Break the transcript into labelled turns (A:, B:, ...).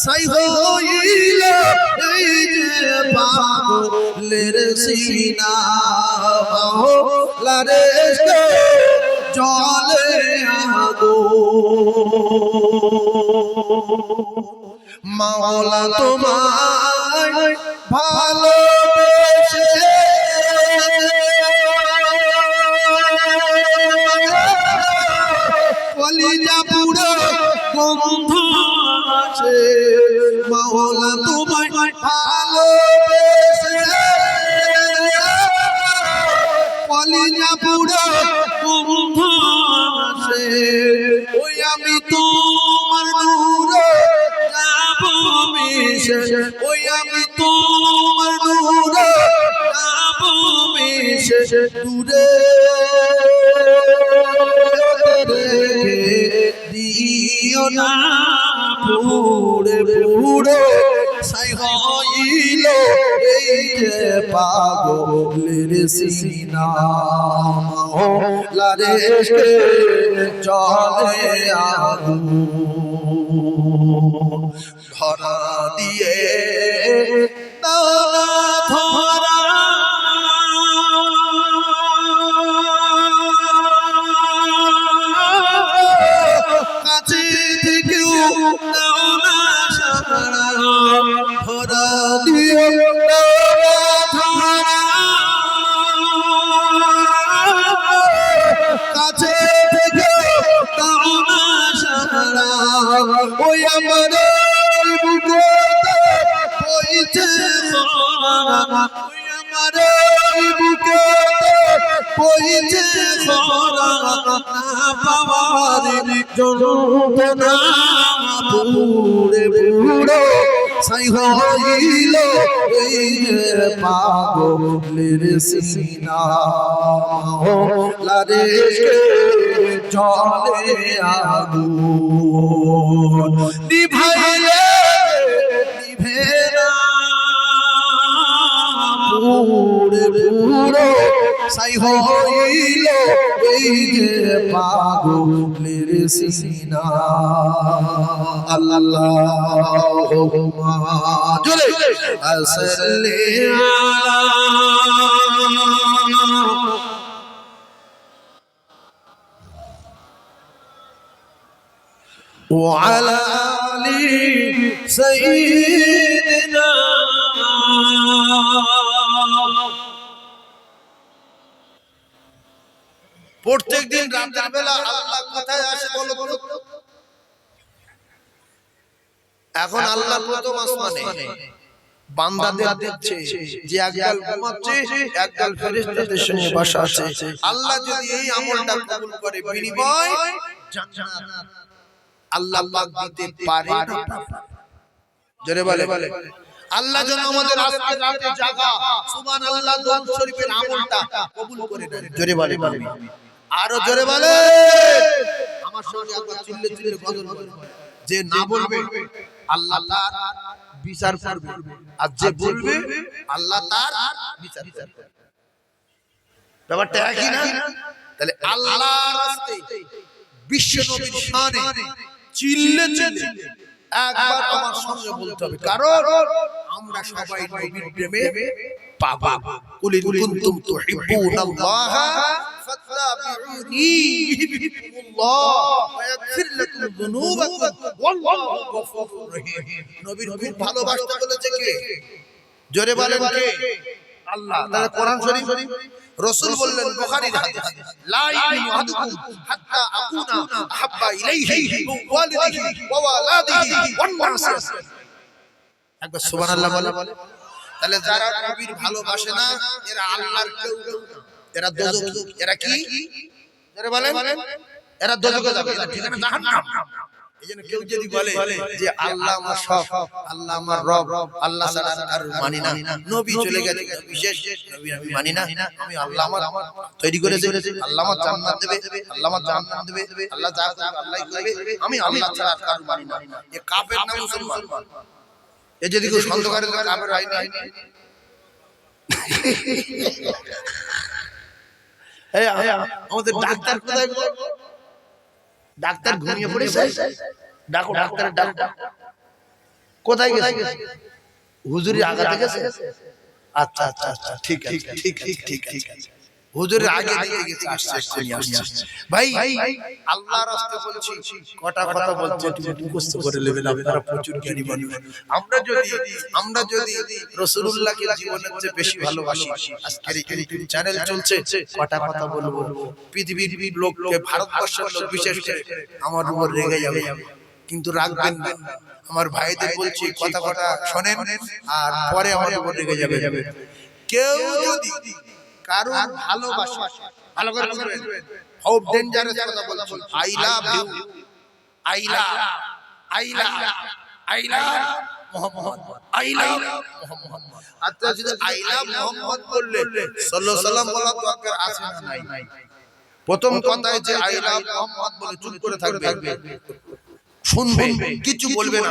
A: সাই হইল এই যে পাগলের সিনা মাওলারে জলে মাওলা তোমায় ভালোবেসে কলিজা পুরো গন্ধ আছে মাওলা তোমায় ভালোবেসে কলিজা পুরো গন্ধ আছে ওই আমি তোমার নূরে যাব মিশে ওই আমি তোমার নূরে যাব মিশে দূরে দিও না পুরে পুরে সাই হইল এই যে পাগলের সিনা মাওলারে চলে আগুন ধরা দিয়ে দাওলা ধরা কাছে থেকেও দাওলা সারা ধরা দিয়ে দাওলা ধরা কাছে থেকেও দাওলা সারা ওই আমার বুকে বইছে খরা ওই আমার বুকে বইছে খরা না পাওয়ার যন্ত্রণা পুরে পুরে সাই হইল এই যে পাগলের সিনা মাওলারে জলে আগুন নিভাইলে নিভে না পুরে পুরে সাই হইল এই যে পাগলের সিনা আল্লাহুম্মা জোরে সাল্লি আলা وعلى آل سيدنا প্রত্যেকদিন রাতের বেলা আল্লাহ কোথায় আসে বলো বলো এখন আল্লাহ প্রথম আসমানে বান্দাদের দেখছে যে একদল ঘুমাচ্ছে একদল ফেরেশতাদের সঙ্গে বসা আছে আল্লাহ যদি এই আমলটা কবুল করে বিনিময় জান্নাত আল্লাহ পাক দিতে পারে না জোরে বলে আল্লাহ যেন আমাদের আজকে রাতে জাগা সুবহানাল্লাহ দরুদ শরীফের আমলটা কবুল করে নেন জোরে বলে আরো জোরে বলে আমার সঙ্গে একবার চিল্লে চিল্লে গজল বলে যে না বলবে আল্লাহ তার বিচার করবে আর যে বলবে আল্লাহ তার বিচার করবে ব্যাপারটা একই না তাহলে আল্লাহর রাস্তায় বিশ্ব নবীর শানে চিল্লে চিল্লে একবার আমার সঙ্গে বলতে হবে কারণ আমরা সবাই নবীর প্রেমে পাগল কুল ইন কুনতুম তুহিব্বুনাল্লাহ ফাত্তাবিউনি ইউহিব্বুকুমুল্লাহ ওয়া ইয়াগফির লাকুম যুনুবাকুম ওয়াল্লাহু গফুরুর রহিম নবীর খুব ভালোবাসতে বলেছে কে জোরে বলেন কে আল্লাহ তাহলে কোরআন শরীফ রাসূল বললেন বুখারীর হাদিস লা ইউমিনু আহাদুকুম হাত্তা আকুনা আহাব্বা ইলাইহি মিন ওয়ালিদিহি ওয়া ওয়ালাদিহি ওয়ান নাস একবার সুবহানাল্লাহ বলে তাহলে যারা নবীর ভালোবাসে না এরা আল্লাহর কেউ না এরা দোজখ এরা কি যারা বলেন এরা দোজখে যাবে এটা ঠিকানা জাহান্নাম এইজন্য কেউ যদি বলে যে আল্লাহ আমার সব আল্লাহ আমার রব আল্লাহ ছাড়া আর মানি না নবী চলে গেছে বিশেষ নবী আমি মানি না আমি আল্লাহ আমার তৈরি করেছে আল্লাহ আমার জান্নাত দেবে আল্লাহ আমার জান্নাত দেবে আল্লাহ যা করবে আল্লাহই করবে আমি আল্লাহ ছাড়া আর মানি না এ কাফের না মুসলমান এ যদি কেউ সন্দেহ করে তো কাফের হয় না এই আমাদের ডাক্তার কোথায় ডাক্তার ঘুমিয়ে পড়েছে ডাকো ডাক্তারের ডাক্তার কোথায় গেছে? হুজুরের আগাতে গেছে। আচ্ছা আচ্ছা আচ্ছা, ঠিক আছে ঠিক আছে ঠিক আছে। হুজুরের আগে দিকে গেছে, আসছে এক্ষুনি আসছে। ভাই আল্লাহর রাস্তায় বলছি, কটা কথা বলছে একটু মুখস্থ করে নেবেন, আপনারা প্রচুর জ্ঞানী মানুষ। আমরা যদি রাসূলুল্লাহকে জীবনের চেয়ে বেশি ভালোবাসি, আজকের এই ইউটিউব চ্যানেল চলছে, কটা কথা বলবো পৃথিবীর লোককে, ভারতবর্ষের লোক বিশেষ করে আমার উপর রেগে যাবে, কিন্তু রাখবেন না। আমার ভাইদের বলছি, কথা শোনেন, আর পরে আমার উপর রেগে যাবে। কেউ যদি কারণ ভালোবাসে, ভালো করে বুঝবেন, খুব ডেঞ্জারাস কথা বলছি, I love you, I love Muhammad, I love Muhammad. আচ্ছা যদি আই লাভ মুহাম্মদ বললে সাল্লাল্লাহু আলাইহি সাল্লাম বলা দরকার আছে না নাই? প্রথম কথায় যে আই লাভ মুহাম্মদ বলে চুপ করে থাকবে, শুনবে, কিছু বলবে না।